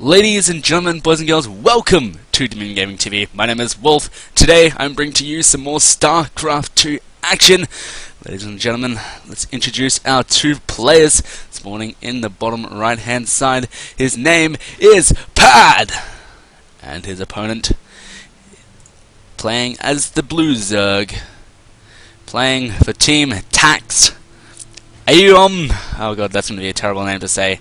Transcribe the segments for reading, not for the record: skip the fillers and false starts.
Ladies and gentlemen, boys and girls, welcome to Dominion Gaming TV. My name is Wolf. Today I'm bringing to you some more Starcraft 2 action. Ladies and gentlemen, let's introduce our two players. Spawning in the bottom right hand side, his name is Pad, and his opponent playing as the Blue Zerg, playing for Team Tax. Ayoeme, oh god, that's going to be a terrible name to say.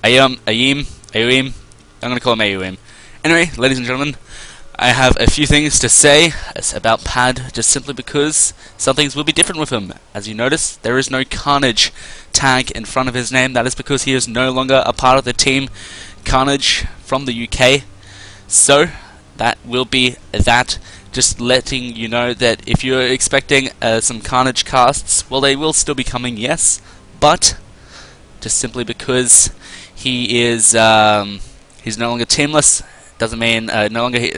Ayoeme. I'm going to call him Ayoeme. Anyway, ladies and gentlemen, I have a few things to say about Pad, just simply because some things will be different with him. As you notice, there is no Carnage tag in front of his name. That is because he is no longer a part of the team Carnage from the UK. So, that will be that. Just letting you know that if you're expecting some Carnage casts, well, they will still be coming, yes, but just simply because he is he's no longer teamless doesn't mean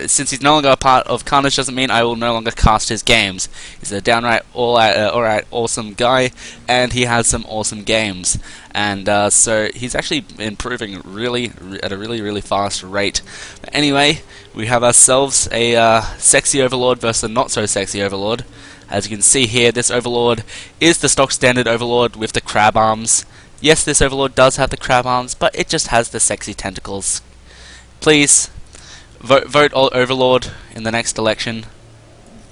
since he's no longer a part of Carnage doesn't mean I will no longer cast his games. He's a downright alright awesome guy, and he has some awesome games, and so he's actually improving at a really fast rate. But anyway, we have ourselves a sexy Overlord versus a not so sexy Overlord. As you can see here, this Overlord is the stock standard Overlord with the crab arms. Yes, this Overlord does have the crab arms, but it just has the sexy tentacles. Please, vote Overlord in the next election.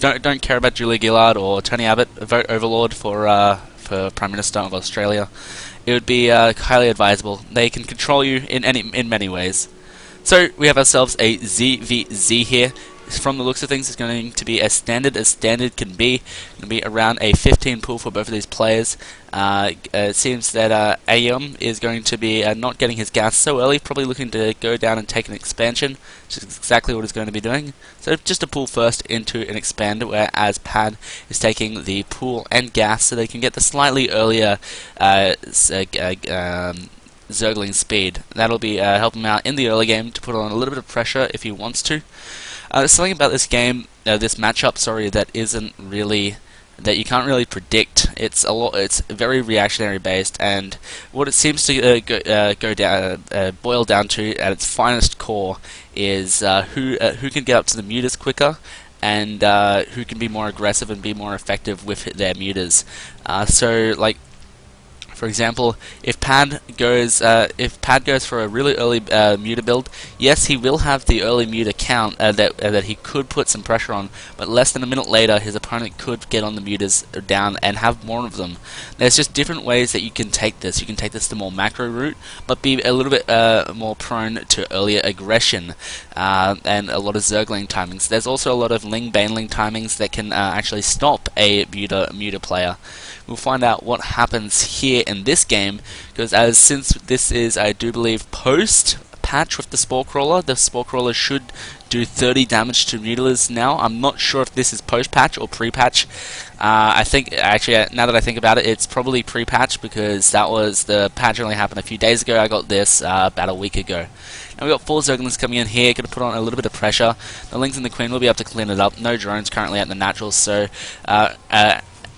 Don't care about Julia Gillard or Tony Abbott. Vote Overlord for Prime Minister of Australia. It would be highly advisable. They can control you in many ways. So we have ourselves a ZVZ here. From the looks of things, it's going to be as standard can be. It's going to be around a 15 pool for both of these players. It seems that Ayoeme is going to be not getting his gas so early, probably looking to go down and take an expansion, which is exactly what he's going to be doing. So just a pool first into an expand, whereas Pad is taking the pool and gas so they can get the slightly earlier Zergling speed. That'll be helping him out in the early game to put on a little bit of pressure if he wants to. There's something about this game, this matchup, sorry, that you can't really predict. It's very reactionary based, and what it seems to boil down to at its finest core is who can get up to the mutas quicker, and who can be more aggressive and be more effective with their mutas. So, like, for example, if Pad goes for a really early muta build, yes, he will have the early muta count that he could put some pressure on, but less than a minute later, his opponent could get on the mutas down and have more of them. There's just different ways that you can take this. You can take this the more macro route, but be a little bit more prone to earlier aggression and a lot of Zergling timings. There's also a lot of Ling-Baneling timings that can actually stop a muta player. We'll find out what happens here in this game, because since this is, I do believe, post-patch with the Spore Crawler should do 30 damage to mutilers now. I'm not sure if this is post-patch or pre-patch. I think, actually, now that I think about it, it's probably pre-patch, because the patch only happened a few days ago. I got this about a week ago. Now we've got 4 Zerglings coming in here, going to put on a little bit of pressure. The Lings and the Queen will be able to clean it up. No drones currently at the naturals, so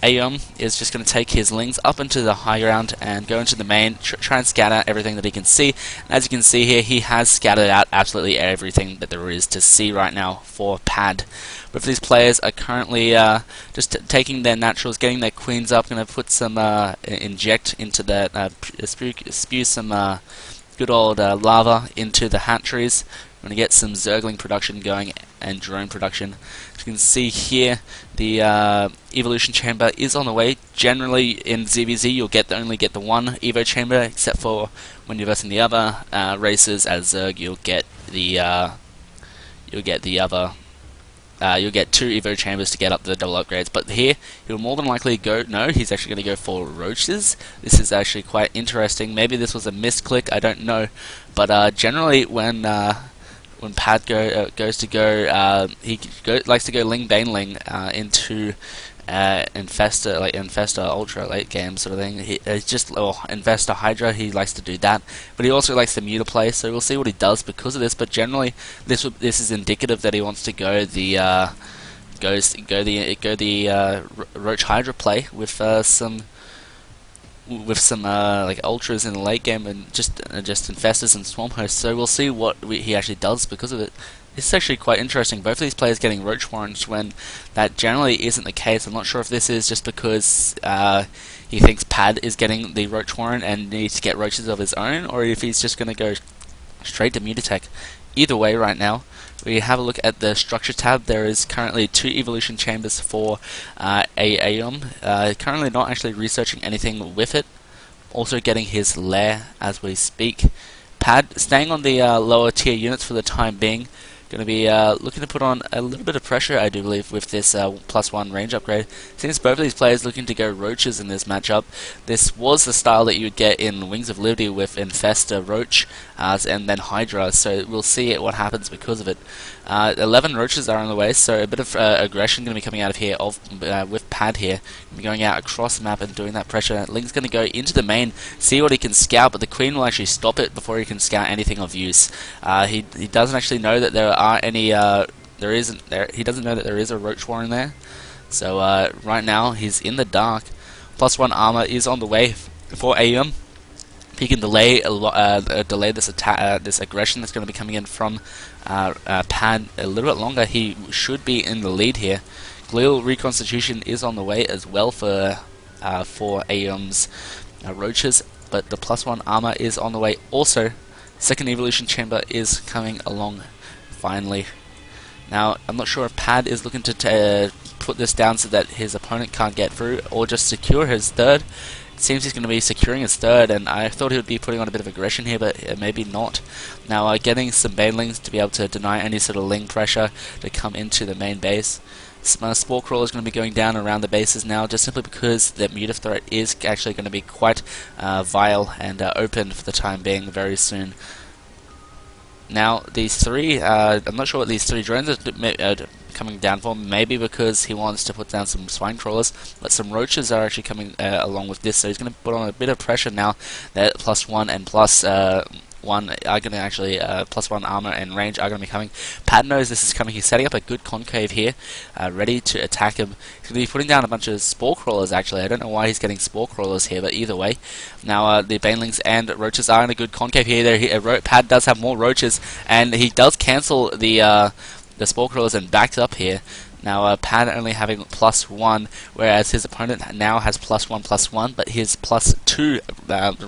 Ayoeme is just going to take his Lings up into the high ground and go into the main, try and scatter everything that he can see. And as you can see here, he has scattered out absolutely everything that there is to see right now for Pad. But these players are currently just taking their naturals, getting their queens up, going to put some inject into that, spew some good old lava into the hatcheries. We're going to get some Zergling production going and drone production. As you can see here, the evolution chamber is on the way. Generally in ZVZ you'll only get the one evo chamber, except for when you're versing the other races as Zerg, you'll get you'll get 2 evo chambers to get up the double upgrades. But here he'll more than likely he's actually going to go for roaches. This is actually quite interesting. Maybe this was a misclick, I don't know, but generally when Pad goes to go, he likes to go Ling-Baneling into Infesta Ultra late game sort of thing. He's just Infesta Hydra. He likes to do that, but he also likes the muta play. So we'll see what he does because of this. But generally, this is indicative that he wants to go the Roach Hydra play with some with some like ultras in the late game and just infestors and swamp hosts. So we'll see what he actually does because of it. It's actually quite interesting. Both of these players getting roach warrants when that generally isn't the case. I'm not sure if this is just because he thinks Pad is getting the roach warrant and needs to get roaches of his own, or if he's just going to go straight to Mutatech. Either way, right now, we have a look at the structure tab. There is currently 2 evolution chambers for Ayoeme. Currently not actually researching anything with it. Also getting his lair as we speak. Pad staying on the lower tier units for the time being. Going to be looking to put on a little bit of pressure, I do believe, with this +1 range upgrade. Since both of these players looking to go roaches in this matchup, this was the style that you would get in Wings of Liberty with Infesta, Roach, and then Hydra. So we'll see what happens because of it. 11 roaches are on the way, so a bit of aggression going to be coming out of here with Pad here. Going out across the map and doing that pressure. Link's going to go into the main, see what he can scout, but the Queen will actually stop it before he can scout anything of use. He doesn't actually know that there are any. He doesn't know that there is a roach warren there. So right now he's in the dark. +1 armor is on the way for Ayoeme. If he can delay this attack, this aggression that's going to be coming in from Pad a little bit longer, he should be in the lead here. Glial reconstitution is on the way as well for Ayome's roaches, but the +1 armor is on the way also. Second evolution chamber is coming along finally. Now, I'm not sure if Pad is looking to put this down so that his opponent can't get through, or just secure his third. It seems he's going to be securing his third, and I thought he would be putting on a bit of aggression here, but maybe not. Now, getting some banelings to be able to deny any sort of ling pressure to come into the main base. Spore Crawler is going to be going down around the bases now, just simply because the Muta threat is actually going to be quite vile and open for the time being very soon. Now, these 3, I'm not sure what these 3 drones are coming down for, maybe because he wants to put down some swine crawlers, but some roaches are actually coming along with this, so he's going to put on a bit of pressure now that +1 and +1 are going to actually, +1 armor and range are going to be coming. Pad knows this is coming. He's setting up a good concave here, ready to attack him. He's going to be putting down a bunch of spore crawlers actually. I don't know why he's getting spore crawlers here, but either way. Now the banelings and roaches are in a good concave here. Pad does have more roaches, and he does cancel the spore crawlers and backs up here. Now Pad only having +1, whereas his opponent now has +1/+1, but his +2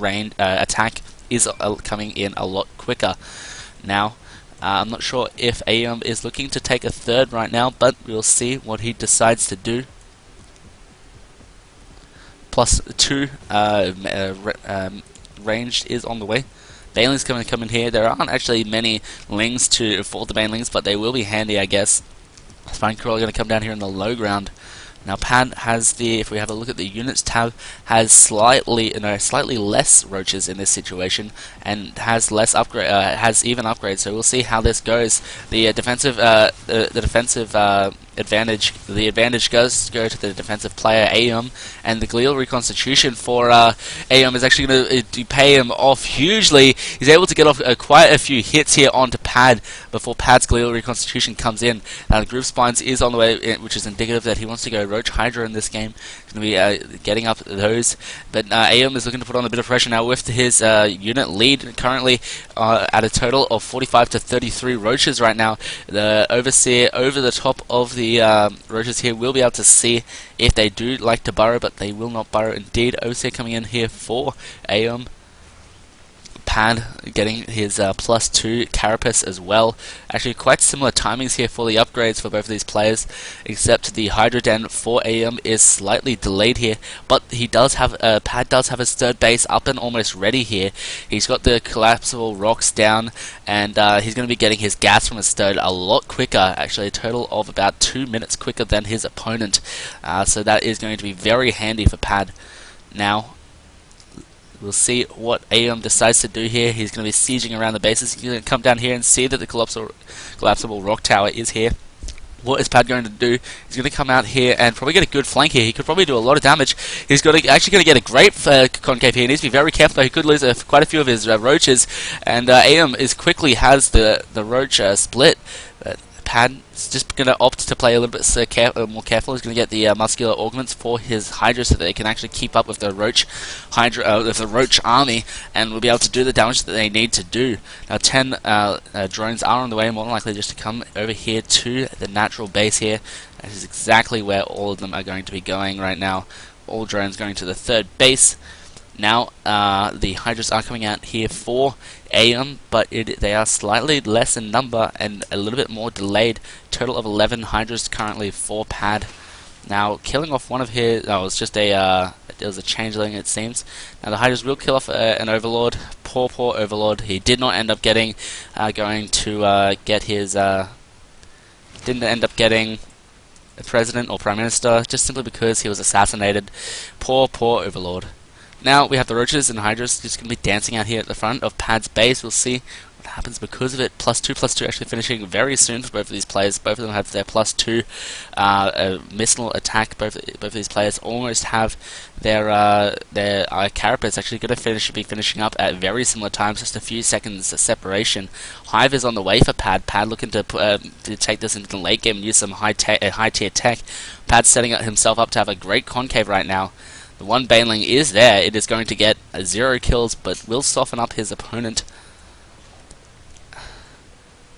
range attack is coming in a lot quicker. Now, I'm not sure if Ayoeme is looking to take a third right now, but we'll see what he decides to do. +2 ranged is on the way. Banelings coming to come in here. There aren't actually many lings for the banelings, but they will be handy, I guess. Spine Crawler going to come down here in the low ground. Now Pad has if we have a look at the units tab, has slightly less roaches in this situation, and has less upgrade, has even upgrades. So we'll see how this goes. The defensive advantage does go to the defensive player Ayoeme, and the glial reconstitution for Ayoeme is actually going to pay him off hugely. He's able to get off quite a few hits here onto Pad before Pad's glial reconstitution comes in. Now the groove spines is on the way, which is indicative that he wants to go Roach Hydra in this game. He's going to be getting up those, but Ayoeme is looking to put on a bit of pressure now with his unit lead currently at a total of 45 to 33 roaches right now. The Overseer over the top of the roaches here will be able to see if they do like to burrow, but they will not burrow indeed. Overseer coming in here for Ayoeme. Pad getting his +2 carapace as well. Actually quite similar timings here for the upgrades for both of these players, except the Hydra Den for Ayoeme is slightly delayed here, but he does have Pad does have his third base up and almost ready here. He's got the collapsible rocks down, and he's going to be getting his gas from his third a lot quicker, actually a total of about 2 minutes quicker than his opponent. So that is going to be very handy for Pad. Now we'll see what Ayoeme decides to do here. He's going to be sieging around the bases. He's going to come down here and see that the collapsible rock tower is here. What is Pad going to do? He's going to come out here and probably get a good flank here. He could probably do a lot of damage. He's actually going to get a great concave here. He needs to be very careful though. He could lose quite a few of his roaches, and Ayoeme quickly has the roach split. But Pad's just going to opt to play a little bit more careful. He's going to get the muscular augments for his Hydra so that they can actually keep up with the Roach with the Roach army, and will be able to do the damage that they need to do. Now 10 drones are on the way, more than likely just to come over here to the natural base here. That is exactly where all of them are going to be going right now. All drones going to the third base. Now, the Hydras are coming out here for Ayoeme, but they are slightly less in number and a little bit more delayed. Total of 11 Hydras currently for Pad. Now, killing off one of his... Oh, it was just a... it was a changeling, it seems. Now, the Hydras will kill off an Overlord. Poor Overlord. He did not end up getting... get his... didn't end up getting... a President or Prime Minister, just simply because he was assassinated. Poor Overlord. Now we have the Roaches and Hydras just going to be dancing out here at the front of Pad's base. We'll see what happens because of it. +2/+2 actually finishing very soon for both of these players. Both of them have their +2 missile attack. Both of these players almost have their Carapace actually going to be finishing up at very similar times, just a few seconds separation. Hive is on the way for Pad. Pad looking to take this into the late game and use some high tier tech. Pad's setting himself up to have a great concave right now. The one Baneling is there. It is going to get 0 kills, but will soften up his opponent.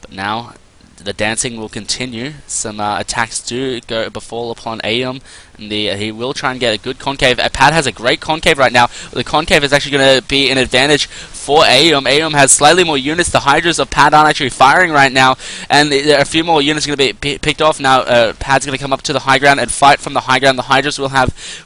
But now the dancing will continue. Some attacks do befall upon Ayoeme, and he will try and get a good concave. Pad has a great concave right now. The concave is actually going to be an advantage for Ayoeme. Ayoeme has slightly more units. The Hydras of Pad aren't actually firing right now, and there are a few more units going to be picked off. Now Pad's going to come up to the high ground and fight from the high ground. The Hydras will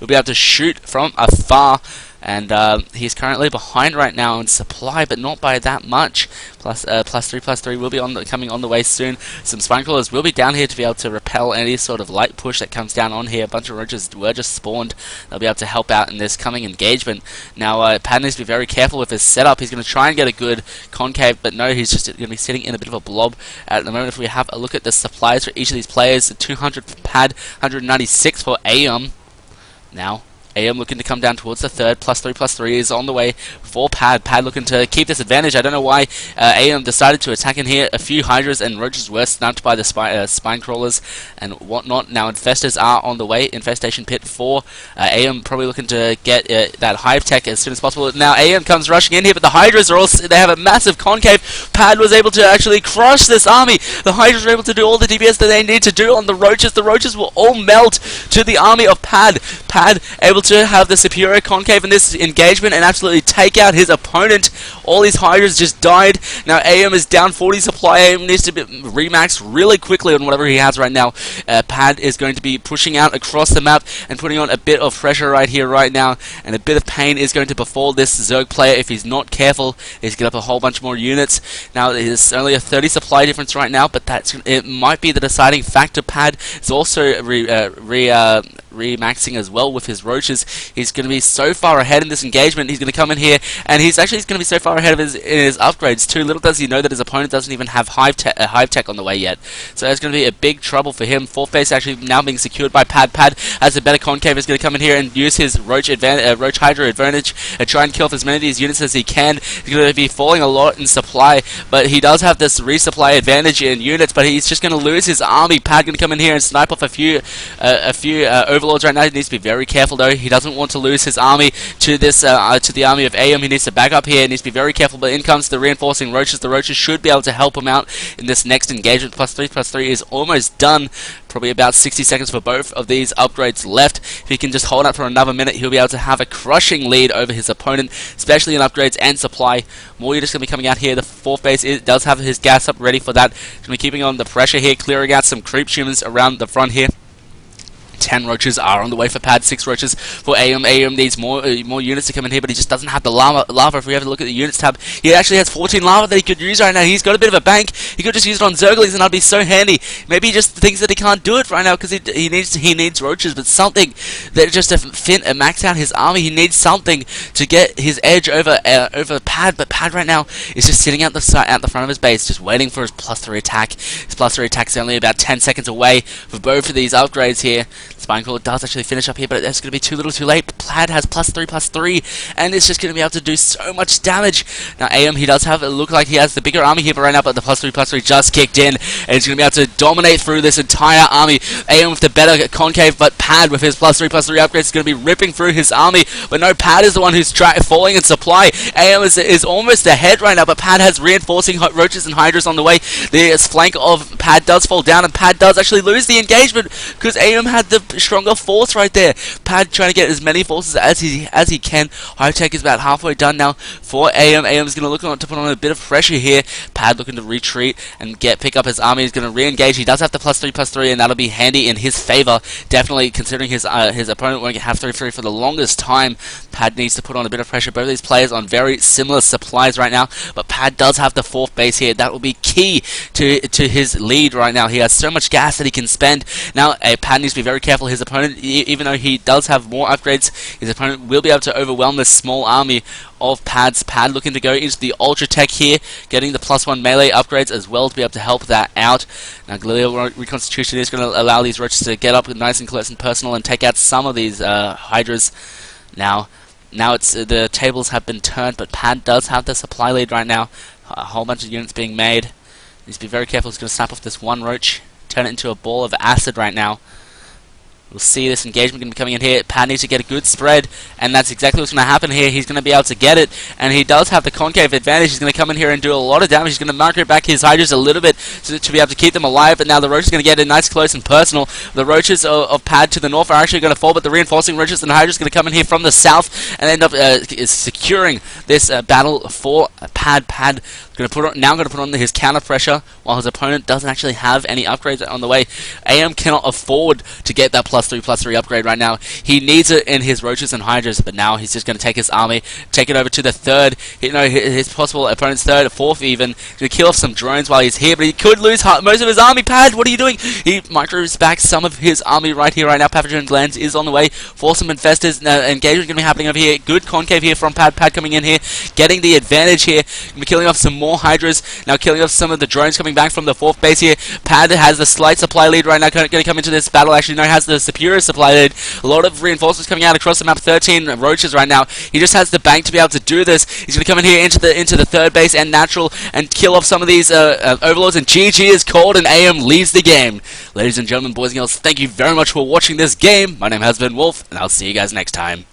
be able to shoot from afar. And he's currently behind right now in supply, but not by that much. +3/+3 will be coming on the way soon. Some spine crawlers will be down here to be able to repel any sort of light push that comes down on here. A bunch of Roaches were just spawned. They'll be able to help out in this coming engagement. Now, Pad needs to be very careful with his setup. He's going to try and get a good concave, but no, he's just going to be sitting in a bit of a blob at the moment. If we have a look at the supplies for each of these players, 200 for Pad, 196 for Ayoeme. Now, Ayoeme looking to come down towards the third. +3/+3 is on the way for Pad. Pad looking to keep this advantage. I don't know why Ayoeme decided to attack in here. A few Hydras and Roaches were sniped by the spine crawlers and whatnot. Now Infestors are on the way. Infestation pit for Ayoeme, probably looking to get that Hive tech as soon as possible. Now Ayoeme comes rushing in here, but the Hydras are also, they have a massive concave. Pad was able to actually crush this army. The Hydras were able to do all the DPS that they need to do on the Roaches. The Roaches will all melt to the army of Pad. Pad able to have the superior concave in this engagement and absolutely take out his opponent. All his Hydras just died. Now Ayoeme is down 40 supply. Ayoeme needs to be remax really quickly on whatever he has right now. Pad is going to be pushing out across the map and putting on a bit of pressure right here, right now, and a bit of pain is going to befall this Zerg player if he's not careful. He's get up a whole bunch more units. Now there's only a 30 supply difference right now, but it might be the deciding factor. Pad is also remaxing as well with his Roaches. He's going to be so far ahead in this engagement. He's going to come in here, and he's going to be so far ahead of his upgrades too. Little does he know that his opponent doesn't even have Hive tech on the way yet. So there's going to be a big trouble for him. Fourth base actually now being secured by Pad. Pad has a better concave. He's going to come in here and use his Roach Hydra advantage and try and kill off as many of these units as he can. He's going to be falling a lot in supply, but he does have this resupply advantage in units, but he's just going to lose his army. Pad going to come in here and snipe off a few Overlords right now. He needs to be very careful though. He doesn't want to lose his army to this to the army of Ayoeme. He needs to back up here. He needs to be very careful, but in comes the reinforcing Roaches. The Roaches should be able to help him out in this next engagement. +3/+3 is almost done. Probably about 60 seconds for both of these upgrades left. If he can just hold out for another minute, he'll be able to have a crushing lead over his opponent, especially in upgrades and supply. More units going to be coming out here. The fourth base does have his gas up ready for that. Going to be keeping on the pressure here, clearing out some creep tumors around the front here. 10 Roaches are on the way for Pad, 6 Roaches for Ayoeme. Ayoeme needs more units to come in here, but he just doesn't have the lava. If we have a look at the units tab, he actually has 14 lava that he could use right now. He's got a bit of a bank. He could just use it on Zerglings, and that'd be so handy. Maybe he just thinks that he can't do it right now because he needs Roaches, but something that just to max out his army. He needs something to get his edge over Pad, but Pad right now is just sitting at the front of his base, just waiting for his +3 attack. His +3 attack is only about 10 seconds away for both of these upgrades here. Spinecrawler does actually finish up here, but it's going to be too little too late. Plaid has +3/+3, and it's just going to be able to do so much damage. Now, Ayoeme, he does have, it look like he has the bigger army here right now, but the +3/+3 just kicked in, and he's going to be able to dominate through this entire army. Ayoeme with the better concave, but Pad with his +3/+3 upgrades is going to be ripping through his army, but no, Pad is the one who's falling in supply. Ayoeme is almost ahead right now, but Pad has reinforcing roaches and hydras on the way. The flank of Pad does fall down, and Pad does actually lose the engagement because Ayoeme had the stronger force right there. Pad trying to get as many forces as he can. High tech is about halfway done now for Ayoeme. Ayome's going to look to put on a bit of pressure here. Pad looking to retreat and pick up his army. He's going to re-engage. He does have the +3/+3, and that'll be handy in his favor. Definitely, considering his opponent won't have 3/3 for the longest time. Pad needs to put on a bit of pressure. Both of these players on very similar supplies right now, but Pad does have the 4th base here. That will be key to his lead right now. He has so much gas that he can spend. Now, Pad needs to be very careful. His opponent, even though he does have more upgrades, his opponent will be able to overwhelm this small army of Pad's. Pad looking to go into the Ultra Tech here, getting the +1 melee upgrades as well to be able to help that out. Now, Galileo Reconstitution is going to allow these roaches to get up nice and close and personal and take out some of these hydras. Now it's the tables have been turned, but Pad does have the supply lead right now. A whole bunch of units being made. Needs to be very careful. He's going to snap off this one roach, turn it into a ball of acid right now. We'll see this engagement going to be coming in here. Pad needs to get a good spread, and that's exactly what's going to happen here. He's going to be able to get it, and he does have the concave advantage. He's going to come in here and do a lot of damage. He's going to micro back his hydras a little bit to be able to keep them alive, but now the roach is going to get it nice, close, and personal. The roaches of Pad to the north are actually going to fall, but the reinforcing roaches and hydras are going to come in here from the south and end up securing this battle for Pad. Pad going to put on his counter pressure while his opponent doesn't actually have any upgrades on the way. Ayoeme cannot afford to get that +3/+3 upgrade right now. He needs it in his roaches and hydras, but now he's just going to take his army, take it over to the 3rd, his possible opponent's 3rd or 4th even. He's going to kill off some drones while he's here, but he could lose most of his army. Pad, what are you doing? He micros back some of his army right here, right now. Pathogen Glands is on the way for some infestors. Engagement going to be happening over here. Good concave here from Pad. Pad coming in here, getting the advantage here. Going to be killing off some more hydras, now killing off some of the drones coming back from the 4th base here. Pad has the slight supply lead right now, going to come into this battle. Actually, no, has the superior supply lead. A lot of reinforcements coming out across the map. 13 roaches right now. He just has the bank to be able to do this. He's going to come in here into the 3rd base and natural and kill off some of these overlords, and GG is called, and Ayoeme leaves the game. Ladies and gentlemen, boys and girls, thank you very much for watching this game. My name has been Wolf, and I'll see you guys next time.